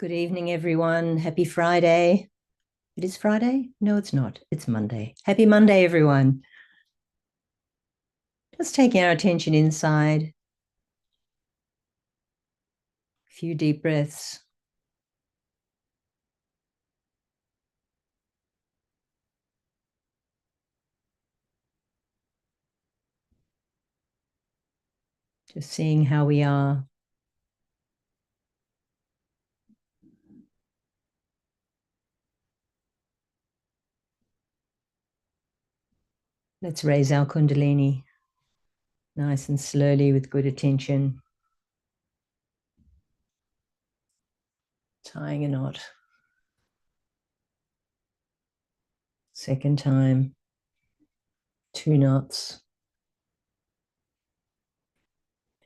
Good evening, everyone. Happy Friday. It is Friday? No, it's not. It's Monday. Happy Monday, everyone. Just taking our attention inside. A few deep breaths. Just seeing how we are. Let's raise our Kundalini nice and slowly with good attention. Tying a knot. Second time, 2 knots.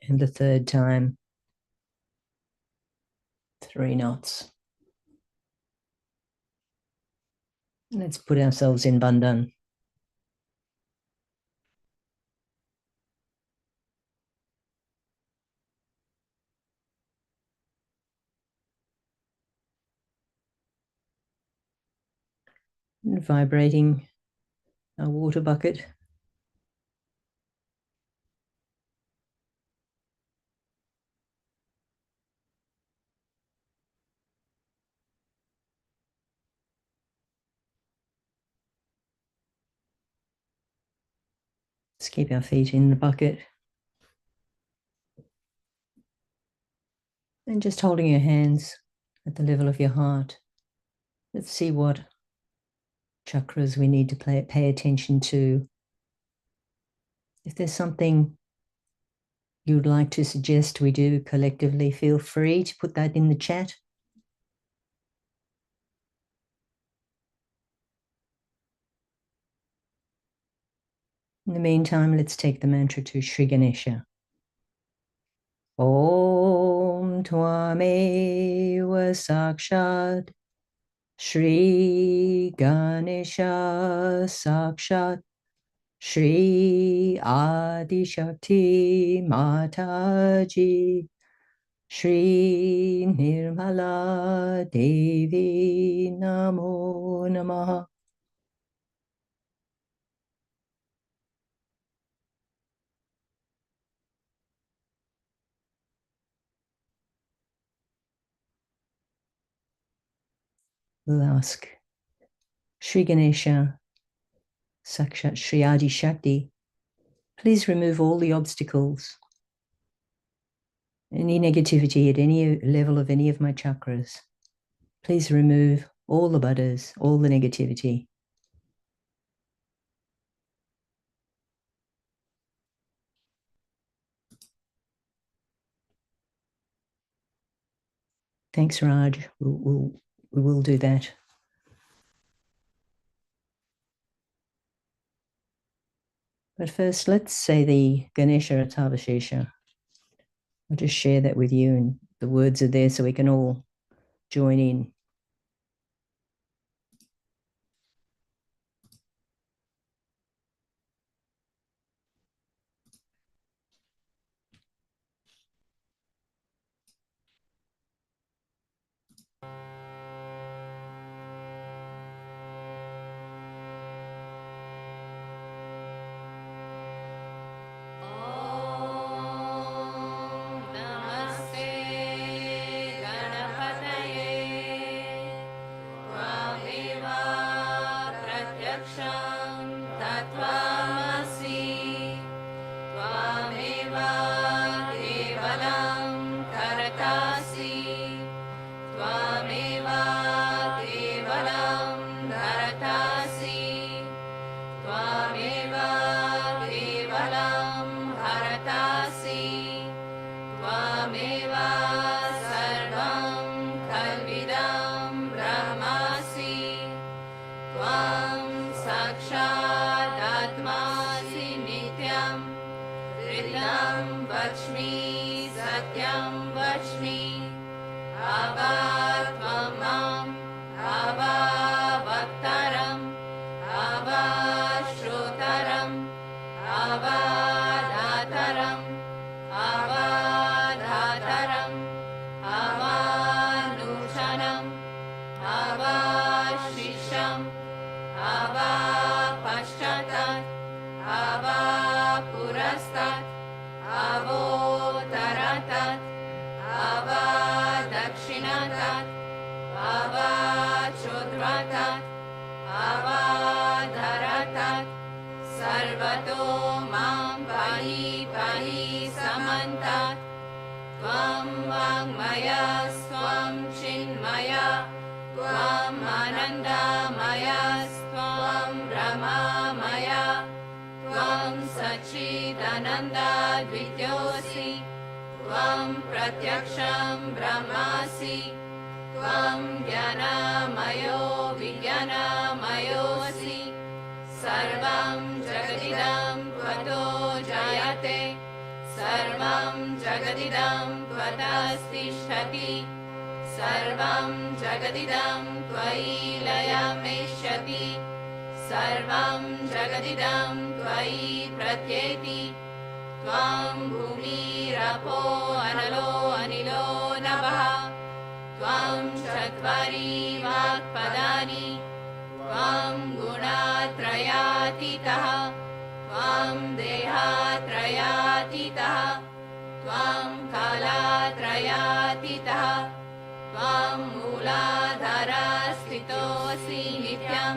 And the third time, 3 knots. Let's put ourselves in Bandhan. And vibrating our water bucket. Let's keep our feet in the bucket. And just holding your hands at the level of your heart. Let's see what chakras we need to pay attention to. If there's something you'd like to suggest we do collectively, feel free to put that in the chat. In the meantime, let's take the mantra to Shri Ganesha. Om Tvameva Sakshat Shri Ganesha Sakshat Shri Adi Shakti Mataji Shri Nirmala Devi Namo Namaha. We'll ask Shri Ganesha Sakshat Shri Adi Shakti, please remove all the obstacles, any negativity at any level of any of my chakras. Please remove all the buddhas, all the negativity. Thanks, Raj. We will do that. But first, let's say the Ganesha Atavashesha. I'll just share that with you, and the words are there so we can all join in. Sarvato mam pahi pahi sama Anantat Tvam Vangmaya Svam Chinmaya Tvam Anandamaya Svam Brahmamaya Tvam Sachidananda Dvityosi Tvam Pratyaksham Brahmasi Tvam Jnanamayo Vijnanamayosi Sarvam Jagadidam Tvato Jayate Sarvam Jagadidam Tvatastishati Sarvam Jagadidam Tvai Layameshati Sarvam Jagadidam Tvai Pratyeti Tvam Bhumi Rapo Analo Anilo Navaha Tvam Chatvari Vakpadani Tvam Gunatrayatitaha Tvam Dehatrayatitaha Tvam Kalatrayatitaha Tvam Mooladharasthitosi Nityam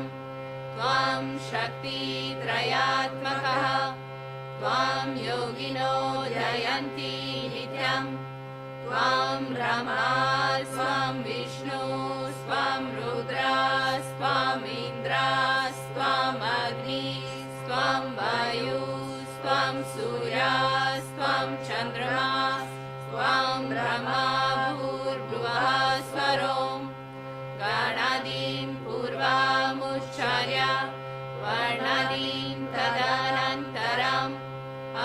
Tvam Shakti Trayatmakaha Tvam Yogino Jayanti Nityam Tvam Brahma Swam Vishnu Swam Rudra Swam Indra Swam Agni Swam Vayu Swam Surya Swam Chandrama Swam Brahma Bhurbhuvaha Swarom Ganadim Purvamucharya Varnadim Tadanantaram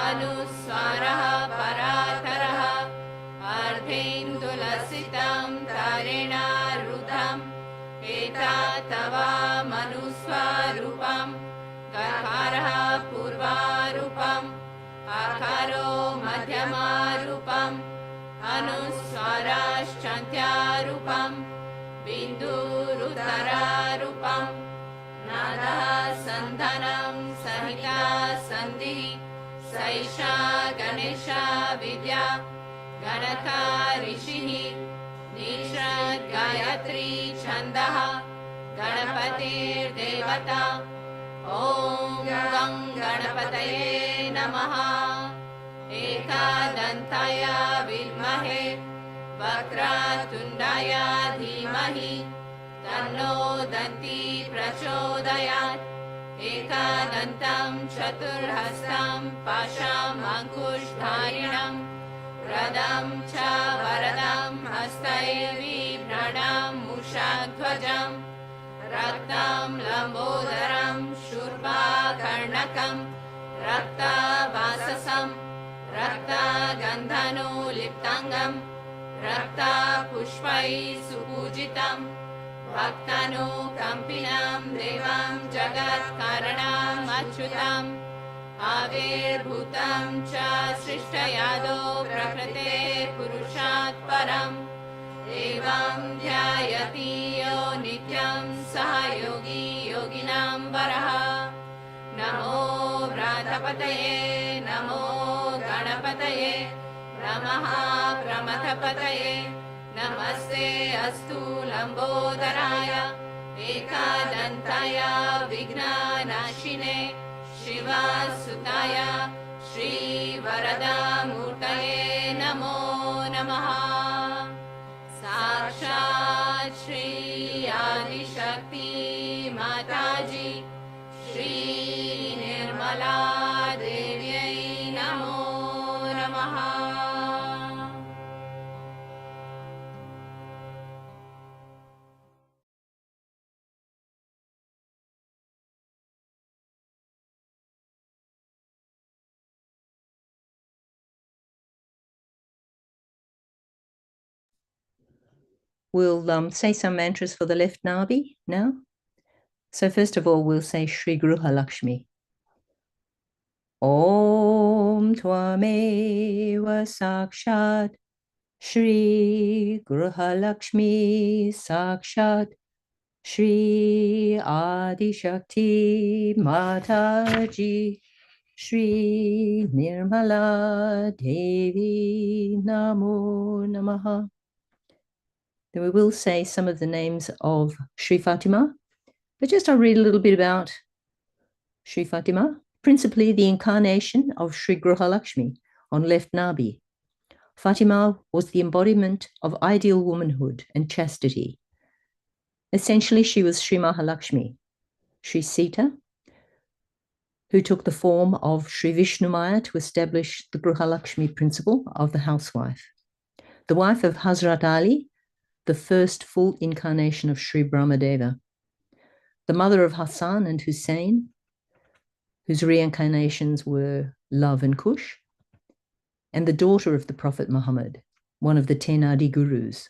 Anuswaraha Parataraha Ardhendulasitam Tarena Rudham Eta Tava Manuswarupam Kakaraha Purvarupam Akaro Madhyamarupam Anuswarashchantyarupam Bindurudararupam Nada Sandhanam Sahita Sandhi Saisha Ganesha Vidya Ganaka Rishihi Nishad Gayatri Chandaha Ganapatir Devata Om Gam Ganapataye Namaha Ekadantaya Vilmahe Vakratundaya Dhimahi Tanno Danti Prachodayat Ekadantam Chaturhastam Pasham Ankushdharinam Radam Cha Varadam Hastaivi Pranam Mushadhvajam Raktam Lambodaram Shurva Karnakam Rakta Vasasam Rakta Gandhanu Liptangam Rakta Pushpai Supujitam Bhaktanu Kampinam Devam Jagat Karanam Achyutam Avirbhutam Cha Srishtayado Prakrite Purushat Param Evam Dhyayati Yo Nityam Sahayogi Yoginam Varaha Namo Vratapataye Namo Ganapataye Namaha Pramathapataye Namaste Astu Lambodharaya Ekadantaya Vignanashine Shiva Sutaya Shri Varada Murtaye Namo Namaha Sakshat Shri Adi Shakti Mataji Shri Nirmala Devyai Namo Namaha. We'll say some mantras for the left nabi now. So first of all, we'll say Shri Gruha Lakshmi. Om Tvameva Sakshat Shri Gruha Lakshmi Sakshat Shri Adi Shakti Mataji Shri Nirmala Devi Namo Namaha. Then we will say some of the names of Shri Fatima, but just I'll read a little bit about Shri Fatima, principally the incarnation of Shri Gruha Lakshmi on left nabi. Fatima was the embodiment of ideal womanhood and chastity. Essentially, she was Shri Mahalakshmi, Shri Sita, who took the form of Shri Vishnumaya to establish the Gruhalakshmi principle of the housewife. The wife of Hazrat Ali, the first full incarnation of Shri Brahmadeva. The mother of Hassan and Hussein, whose reincarnations were Love and Kush, and the daughter of the Prophet Muhammad, one of the 10 Adi Gurus,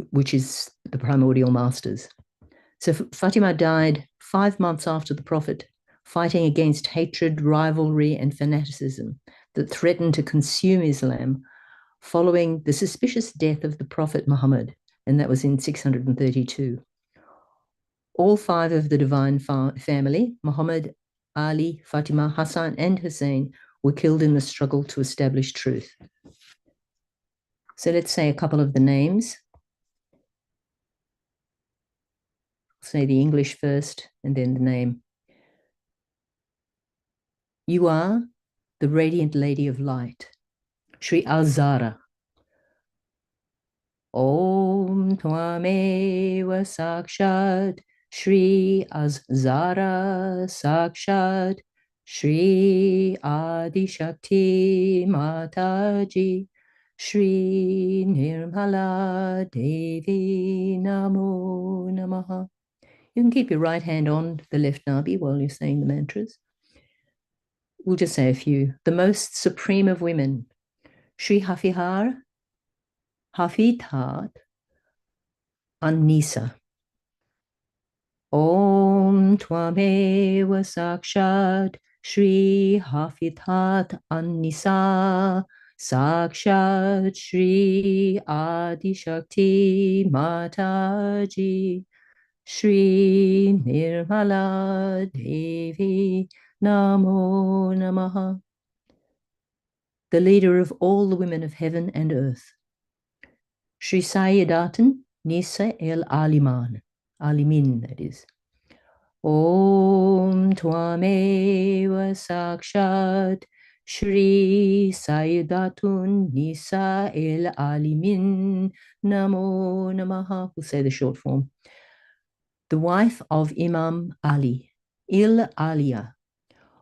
which is the primordial masters. So Fatima died 5 months after the Prophet, fighting against hatred, rivalry, and fanaticism that threatened to consume Islam following the suspicious death of the Prophet Muhammad, and that was in 632. All 5 of the divine family, Muhammad, Ali, Fatima, Hassan, and Hussein, were killed in the struggle to establish truth. So let's say a couple of the names. I'll say the English first and then the name. You are the radiant lady of light, Shri Azara. Om Tvameva Sakshat Shri Azara Sakshat Shri Adi Shakti Mataji Shri Nirmala Devi Namo Namaha. You can keep your right hand on the left nabi while you're saying the mantras. We'll just say a few. The most supreme of women, Shri Hafihar, Hafithat, Anisa. Om Tvameva Sakshat Shri Hafithat Anisa Sakshat Shri Adi Shakti Mataji Shri Nirmala Devi Namo Namaha. The leader of all the women of heaven and earth, Shri Sayyidatan Nisa el Aliman, Alimin, that is. Om Tvameva Sakshat Shri Sayyidatun Nisa el Alimin Namo Namaha. We'll say the short form. The wife of Imam Ali, Il Aliya.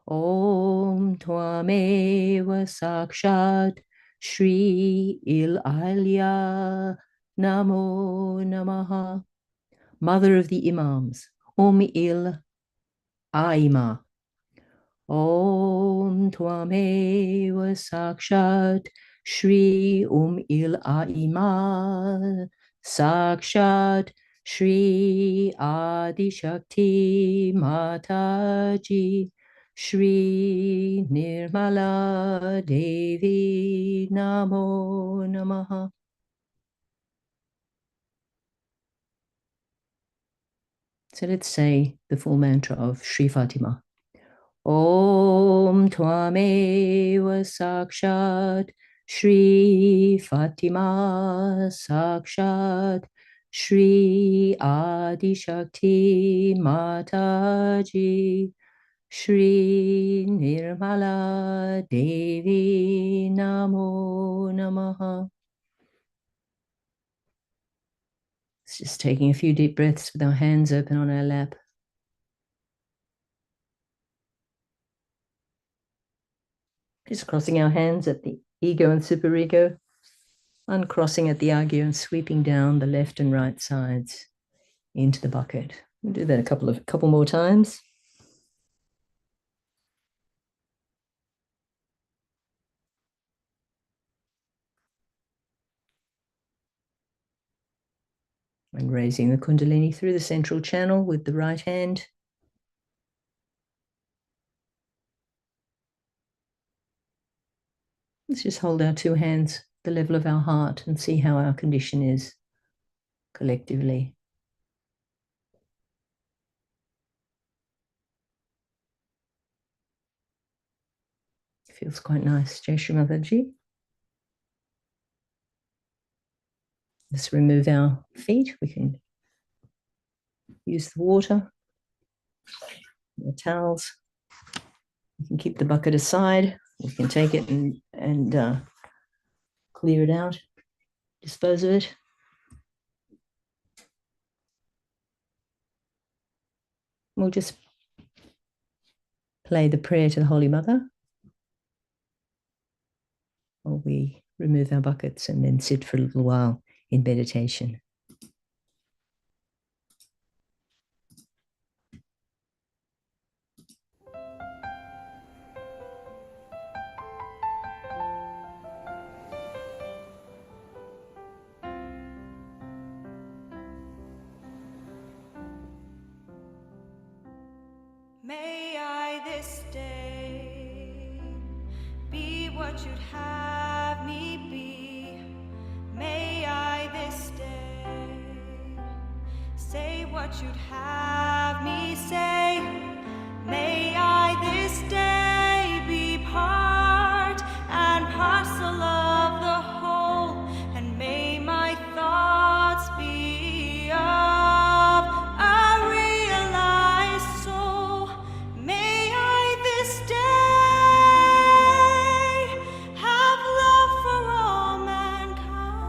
Om Tvameva Sakshat Shri Il Aliya Namo Namaha. Mother of the Imams, Il Aima. Om Tvameva Sakshat Shri Il Aima Sakshat Shri Adi Shakti Mataji Shri Nirmala Devi Namo Namaha. So let's say the full mantra of Shri Fatima. Om Tvameva Sakshat Shri Fatima Sakshat Shri Adi Shakti Mataji Shri Nirmala Devi Namo Namaha. It's just taking a few deep breaths with our hands open on our lap. Just crossing our hands at the ego and superego, uncrossing at the agyo and sweeping down the left and right sides into the bucket. We'll do that a couple more times. And raising the Kundalini through the central channel with the right hand. Let's just hold our 2 hands at the level of our heart and see how our condition is collectively. Feels quite nice. Jai Shri Mataji. Let's remove our feet. We can use the water, the towels. We can keep the bucket aside. We can take it and clear it out, dispose of it. We'll just play the prayer to the Holy Mother, or we remove our buckets and then sit for a little while in meditation. May I this day be what you'd have me be. May I this day say what you'd have me say. May I this day be part and parcel of the whole, and may my thoughts be of a realized soul. May I this day have love for all mankind.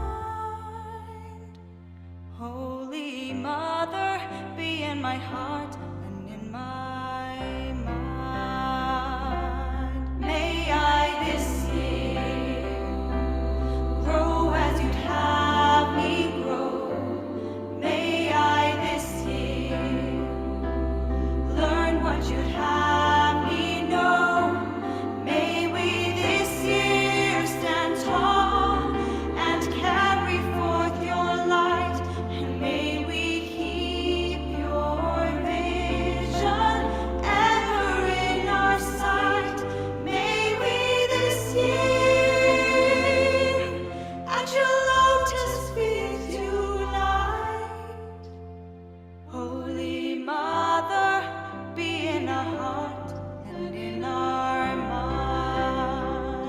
Holy Mother, be in my heart and in my mind. May I this year grow as you'd have me grow. May I this year learn what you'd have me know. May we this year stand tall and carry forth your light, and may we keep your vision ever in our sight. May we this year at your lotus feet unite. Holy Mother, be in our heart and in our mind.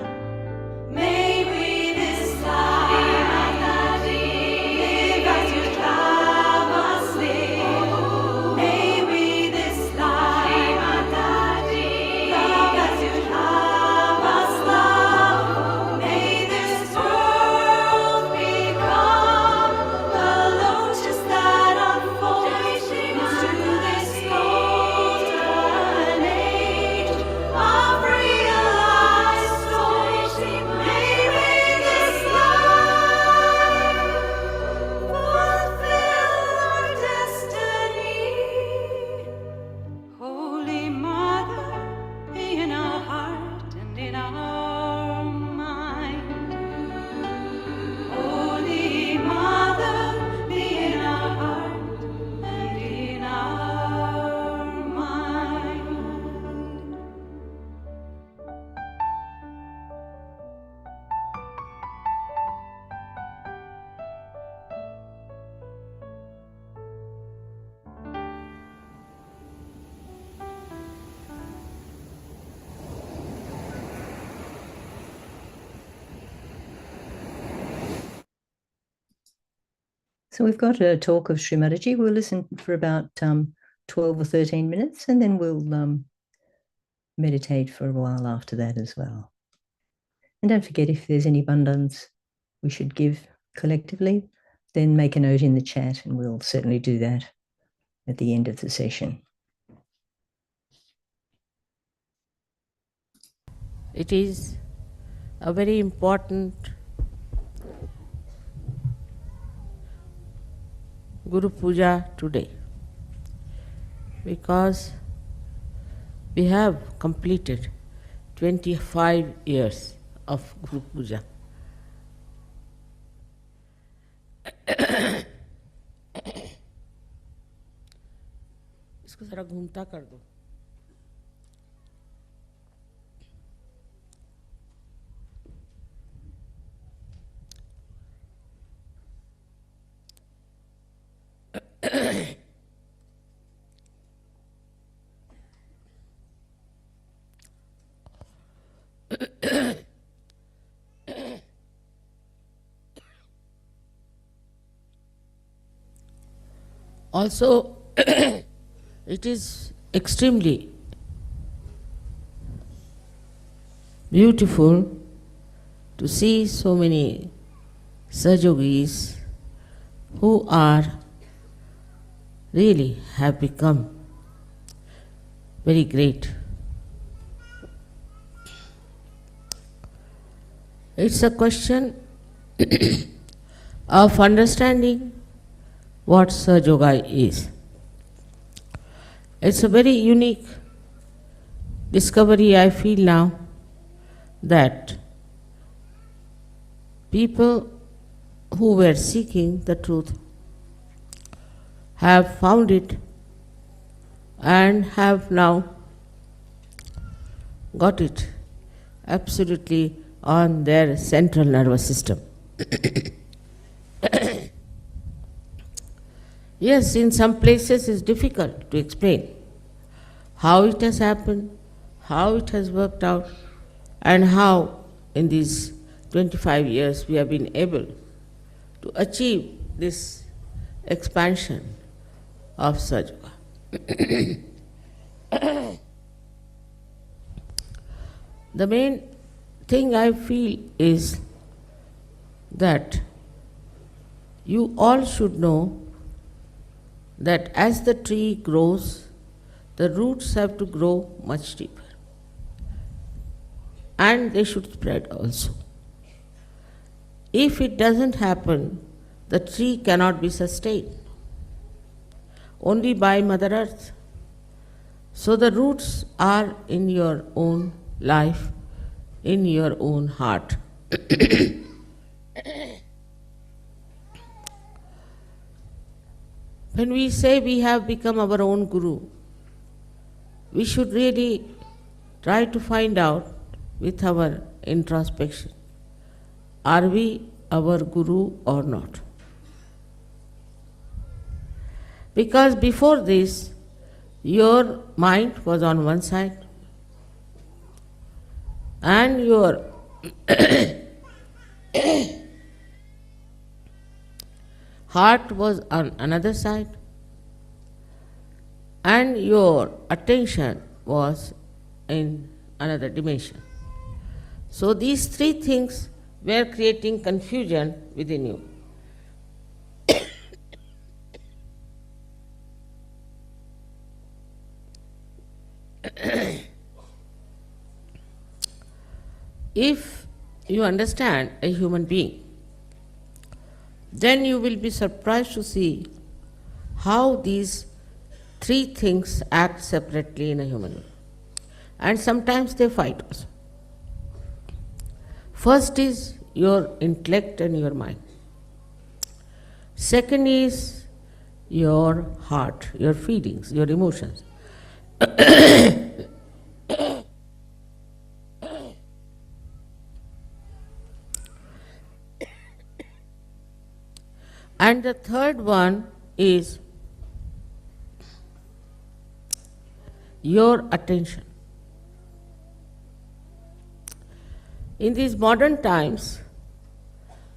May we this life live as you'd have us live. May we this life love as you'd have us love. May this world become the lotus that unfolds into this golden age of realized souls. May we this life fulfill our destiny. Holy Mother, be in our heart and in our mind. Holy Mother, be in our heart and in our mind. So we've got a talk of Shri Mataji. We'll listen for about 12 or 13 minutes, and then we'll meditate for a while after that as well. And don't forget, if there's any bandhans we should give collectively, then make a note in the chat, and we'll certainly do that at the end of the session. It is a very important Guru Puja today, because we have completed 25 years of Guru Puja. इसको जरा घूमता कर दो. Also, it is extremely beautiful to see so many Sajogis who are really have become very great. It's a question of understanding what Sahaja Yoga is. It's a very unique discovery I feel now, that people who were seeking the truth have found it and have now got it absolutely on their central nervous system. Yes, in some places it's difficult to explain how it has happened, how it has worked out, and how in these 25 years we have been able to achieve this expansion of Sahaja Yoga. The main thing I feel is that you all should know that as the tree grows, the roots have to grow much deeper. And they should spread also. If it doesn't happen, the tree cannot be sustained, only by Mother Earth. So the roots are in your own life, in your own heart. When we say we have become our own guru, we should really try to find out with our introspection, are we our guru or not? Because before this, your mind was on one side and your heart was on another side, and your attention was in another dimension. So these three things were creating confusion within you. If you understand a human being, then you will be surprised to see how these three things act separately in a human being. And sometimes they fight also. First is your intellect and your mind. Second is your heart, your feelings, your emotions. And the third one is your attention. In these modern times,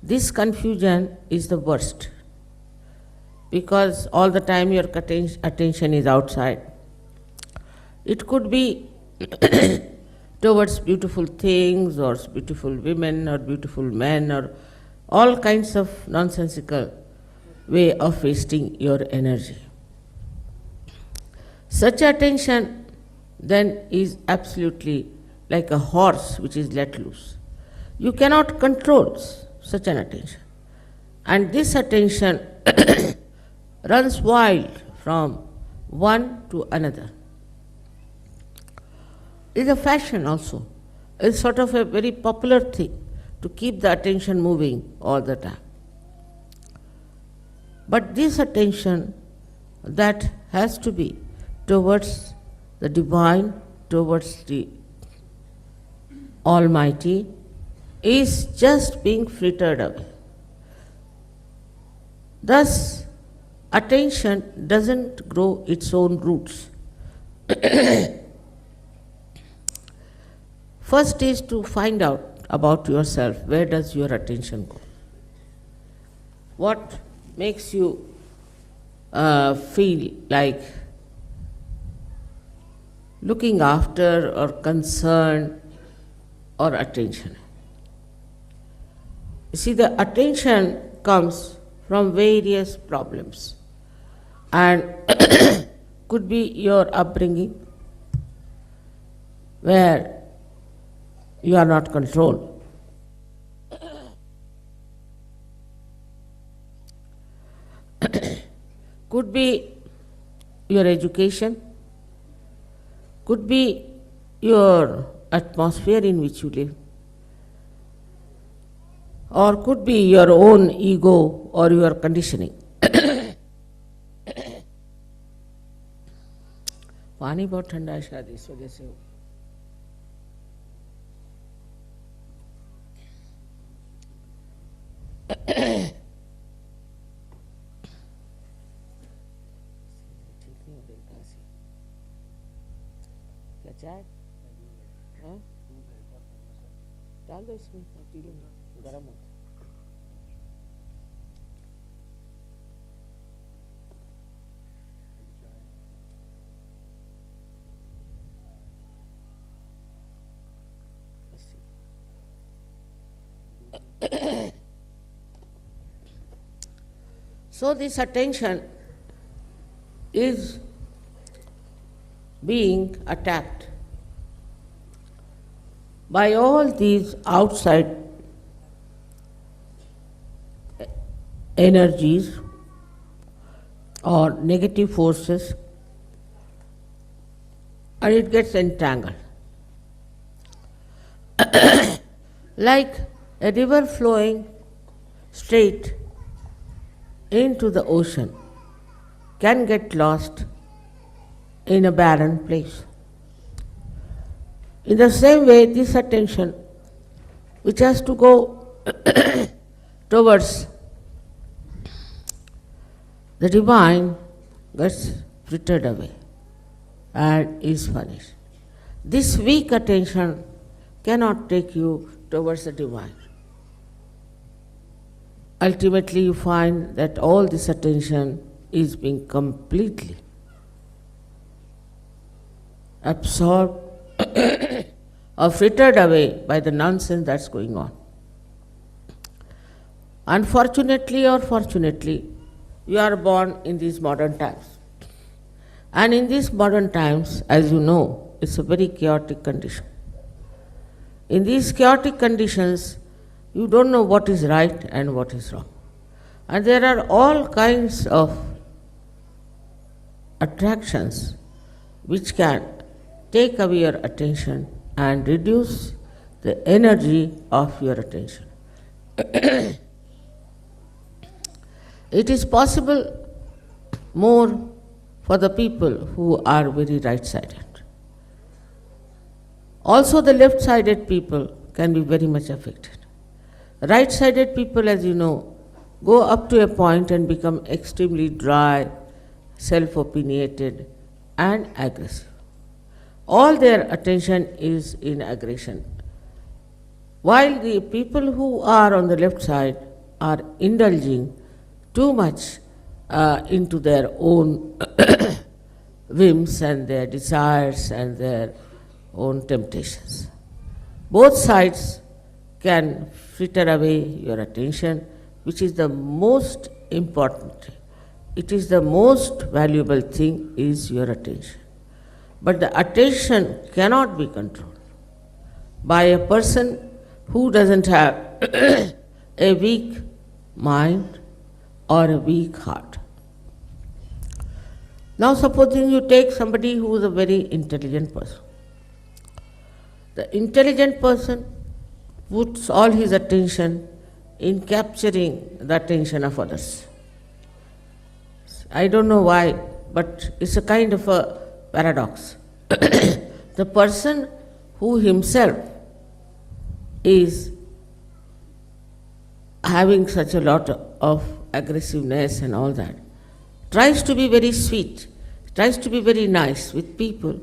this confusion is the worst, because all the time your attention is outside. It could be towards beautiful things or beautiful women or beautiful men or all kinds of nonsensical way of wasting your energy. Such attention then is absolutely like a horse which is let loose. You cannot control such an attention. And this attention runs wild from one to another. It's a fashion also. It's sort of a very popular thing to keep the attention moving all the time. But this attention that has to be towards the divine, towards the Almighty, is just being frittered away. Thus, attention doesn't grow its own roots. First is to find out about yourself. Where does your attention go? What makes you feel like looking after or concern or attention? You see, the attention comes from various problems, and could be your upbringing, where you are not controlled. Could be your education, could be your atmosphere in which you live, or could be your own ego or your conditioning. पानी बहुत ठंडा है शायद इस वजह से क्या चाय डाल दो इसमें पी लूँगा गर्म हो So this attention is being attacked by all these outside energies or negative forces, and it gets entangled. Like a river flowing straight into the ocean can get lost in a barren place. In the same way, this attention, which has to go towards the divine, gets frittered away and is punished. This weak attention cannot take you towards the divine. Ultimately, you find that all this attention is being completely absorbed or frittered away by the nonsense that's going on. Unfortunately or fortunately, you are born in these modern times. And in these modern times, as you know, it's a very chaotic condition. In these chaotic conditions, you don't know what is right and what is wrong. And there are all kinds of attractions which can take away your attention and reduce the energy of your attention. It is possible more for the people who are very right-sided. Also, the left-sided people can be very much affected. Right-sided people, as you know, go up to a point and become extremely dry, self-opinionated, and aggressive. All their attention is in aggression. While the people who are on the left side are indulging too much into their own whims and their desires and their own temptations. Both sides can fritter away your attention, which is the most important. It is the most valuable thing is your attention. But the attention cannot be controlled by a person who doesn't have a weak mind or a weak heart. Now supposing you take somebody who is a very intelligent person. The intelligent person puts all his attention in capturing the attention of others. I don't know why, but it's a kind of a paradox. The person who himself is having such a lot of aggressiveness and all that, tries to be very sweet, tries to be very nice with people,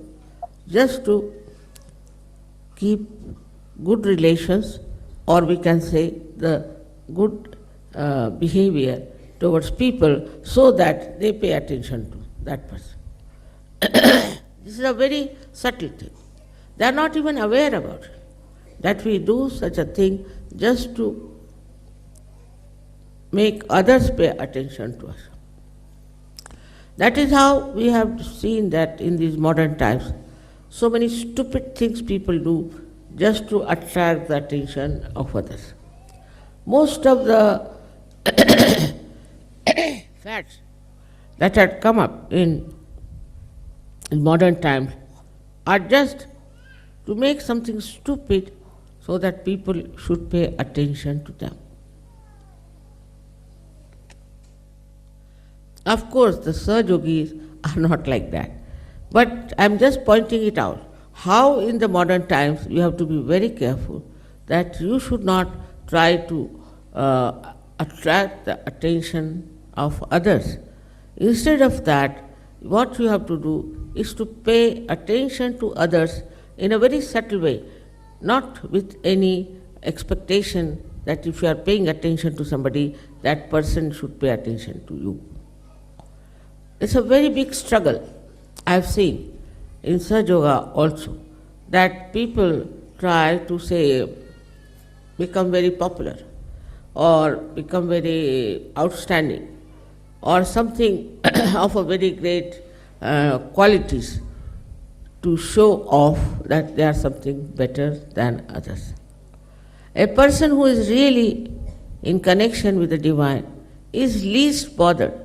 just to keep good relations, or we can say the good behavior towards people so that they pay attention to that person. This is a very subtle thing. They are not even aware about it, that we do such a thing just to make others pay attention to us. That is how we have seen that in these modern times, so many stupid things people do just to attract the attention of others. Most of the fads that had come up in modern times are just to make something stupid so that people should pay attention to them. Of course, the Sahaja Yogis are not like that. But I'm just pointing it out. How in the modern times you have to be very careful that you should not try to attract the attention of others. Instead of that, what you have to do is to pay attention to others in a very subtle way, not with any expectation that if you are paying attention to somebody, that person should pay attention to you. It's a very big struggle I've seen in Sahaja Yoga also, that people try to say, become very popular or become very outstanding or something of a very great qualities to show off that they are something better than others. A person who is really in connection with the divine is least bothered.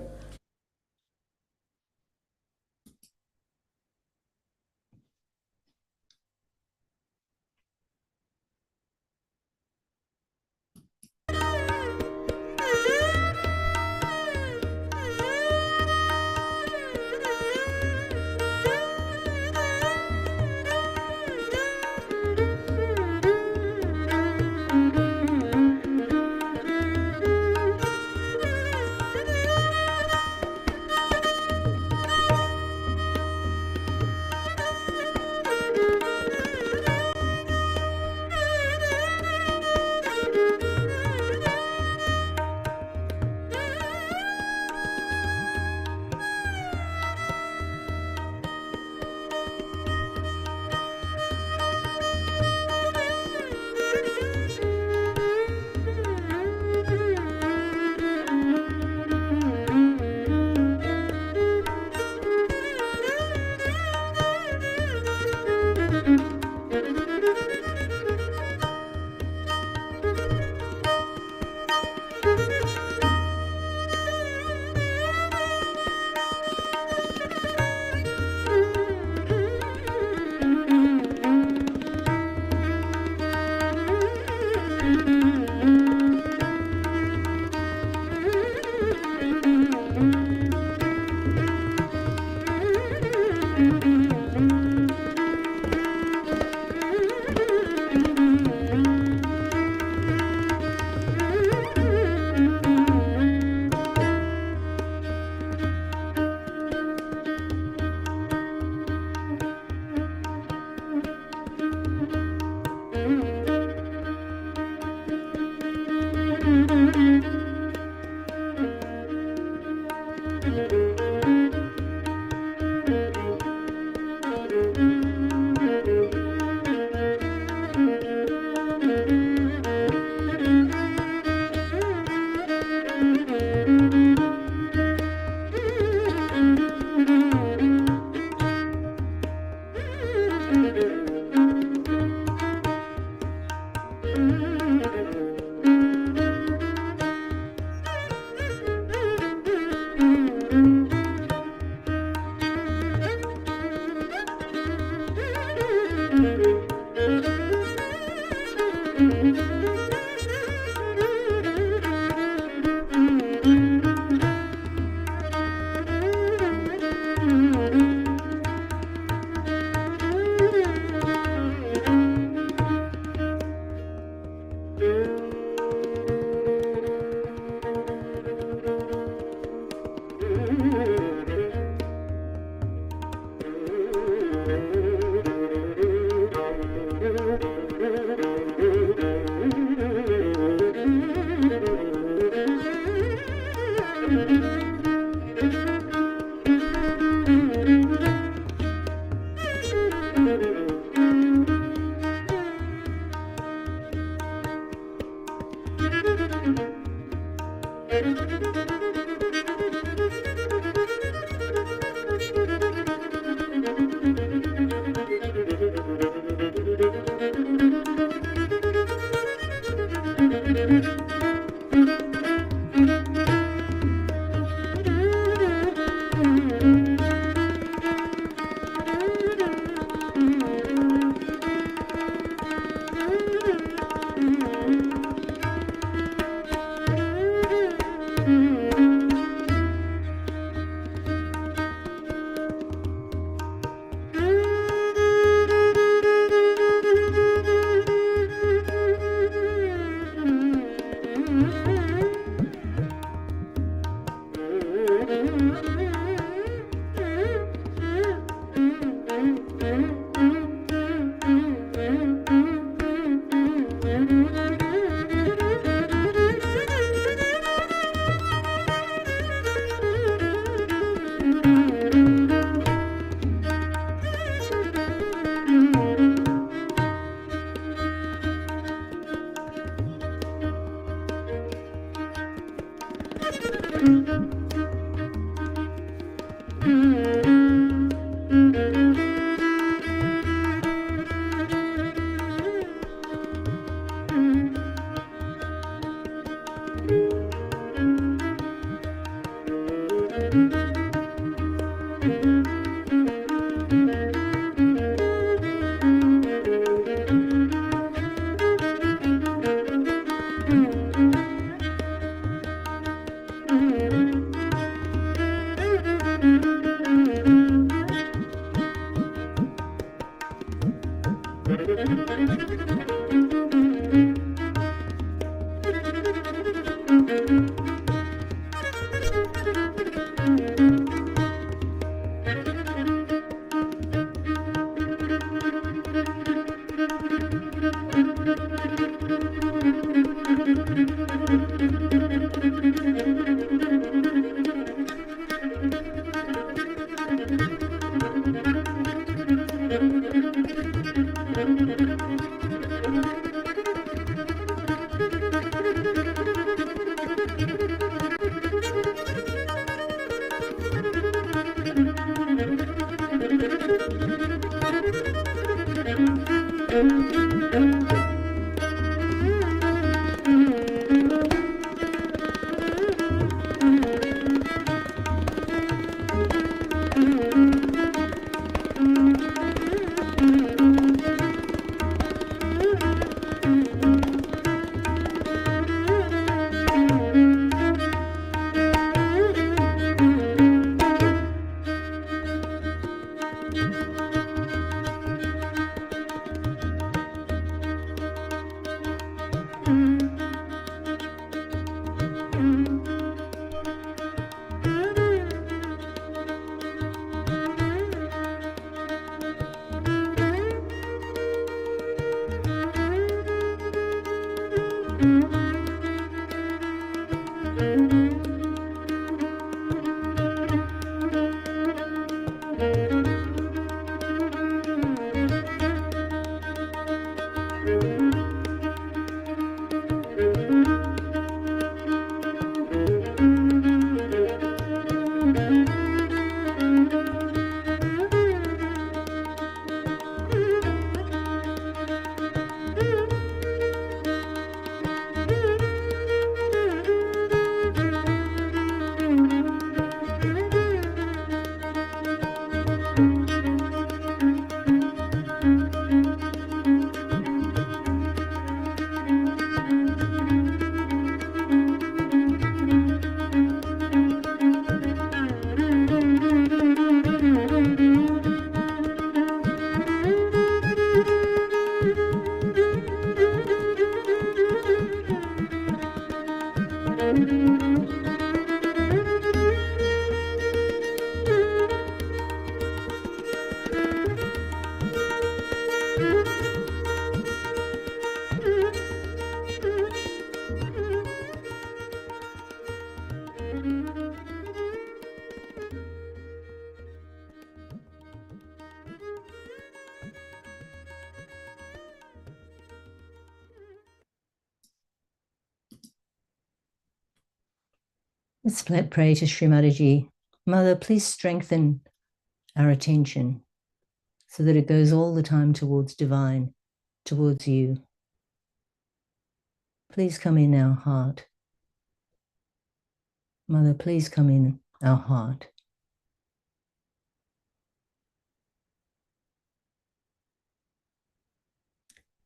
Let's pray to Shri Mataji. Mother, please strengthen our attention so that it goes all the time towards divine, towards you. Please come in our heart. Mother, please come in our heart.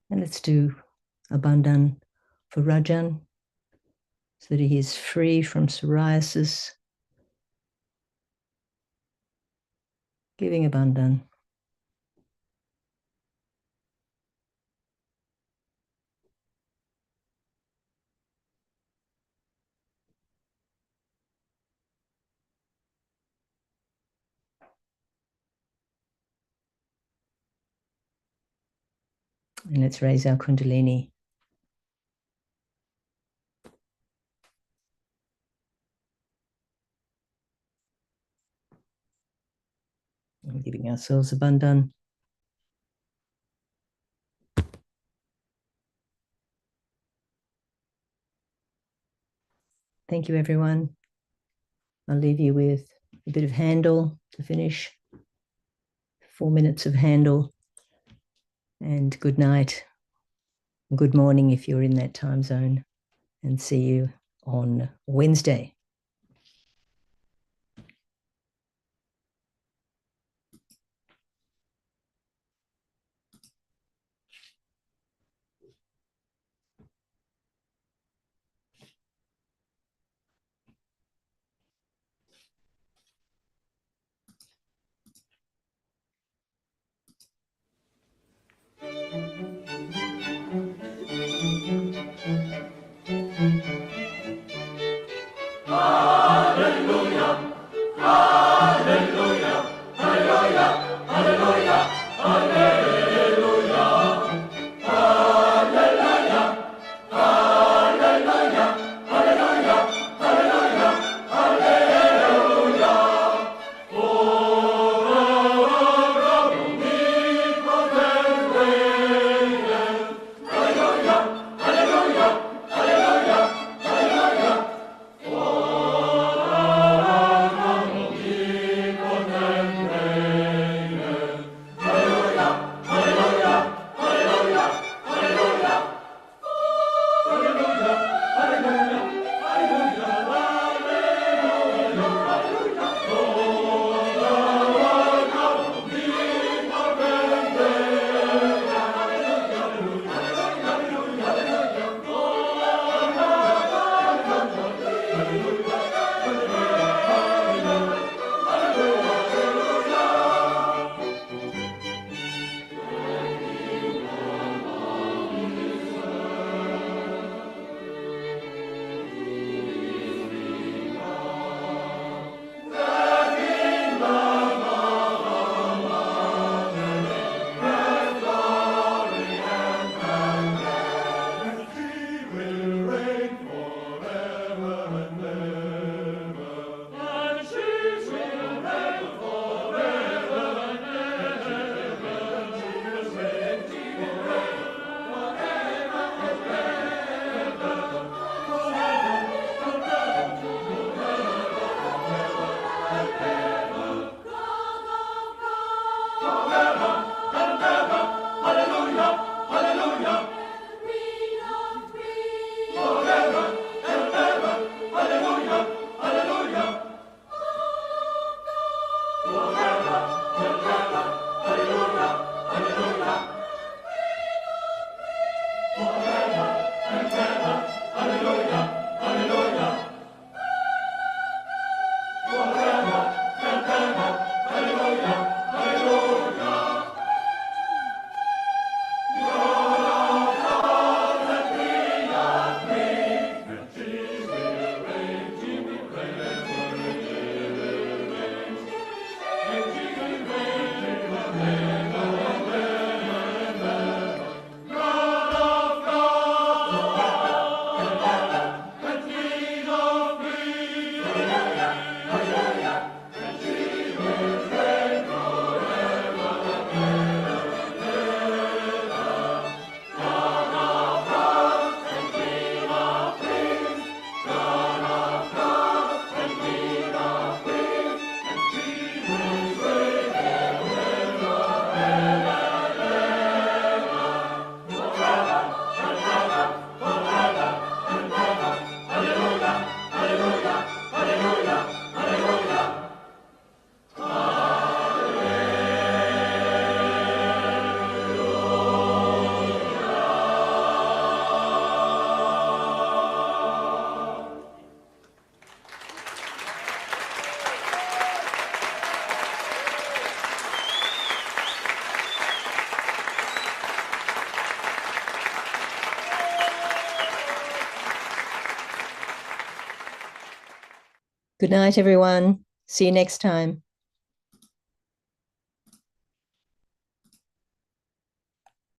And let's do a bandhan for Rajan so that he is free from psoriasis. Giving a bandhan. And let's raise our Kundalini. And giving ourselves a bandhan. Thank you, everyone. I'll leave you with a bit of handle to finish. 4 minutes of handle. And good night. Good morning if you're in that time zone. And see you on Wednesday. Good night, everyone. See you next time.